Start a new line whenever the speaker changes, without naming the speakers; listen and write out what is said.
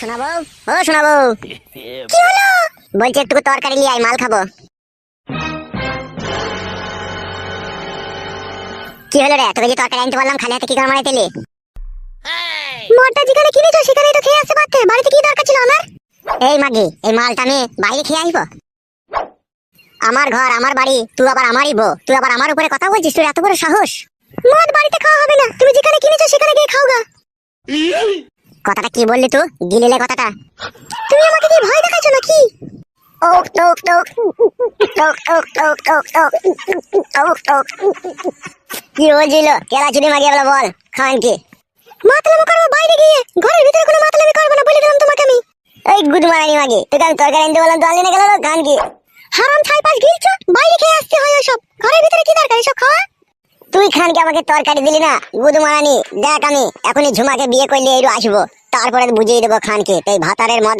শোনাবো, ও শোনাবো। কি হলো? বলছি একটু তরকারি নিয়ে আয়, মাল খাবো। কি হলো রে, তোকে যে তরকারি আনতে বললাম খালি হাতে কি করে মারাইতেলি? মরটা যেখানে কিনেছো সেখানেই তো খেয়ে আসতে পারতে, বাড়িতে কি দরকার ছিল আমার? এই মাগি, এই মালটা আমি বাইরে খেয়ে আসবো? আমার ঘর, আমার বাড়ি, তুই আবার আমারই বউ, তুই আবার আমার উপরে কথা বলছিস? তোর এত বড় সাহস? মদ বাড়িতে খাওয়া হবে না, তুমি যেখানে কিনেছো সেখানে গিয়ে খাও গা। কথাটা কি বললি তুই? গিলিলে কথাটা? তুমি আমাকে কি ভয় দেখাচ্ছ নাকি? ওক টোক টোক টোক টোক টোক টোক টোক টোক টোক। কি বলছিল? কেলা চুরি মাগিয়ে বলে বল, খান কি? মাতলামি করবো বাইরে গিয়ে, ঘরের ভিতরে কোনো মাতলামি করবো না বলে দিলাম তোমাকে আমি। এই গুড মারানি মাগি, তোকে আমি তরকারি আনতে বললাম, তো আনলি না গেল খান কি? হারাম ছাই পাশ গিলছো, বাইরে খেয়ে আসতে হয় ওসব, ঘরের ভিতরে কি দরকার এসব খাওয়া? তুই খানকে আমাকে তরকারি দিলি না, গুদু মারানি। দেখ আমি এখনই ঝুমাকে বিয়ে করলে এরু আসবো, তারপরে বুঝিয়ে দেবো খানকে তুই ভাতারের মদ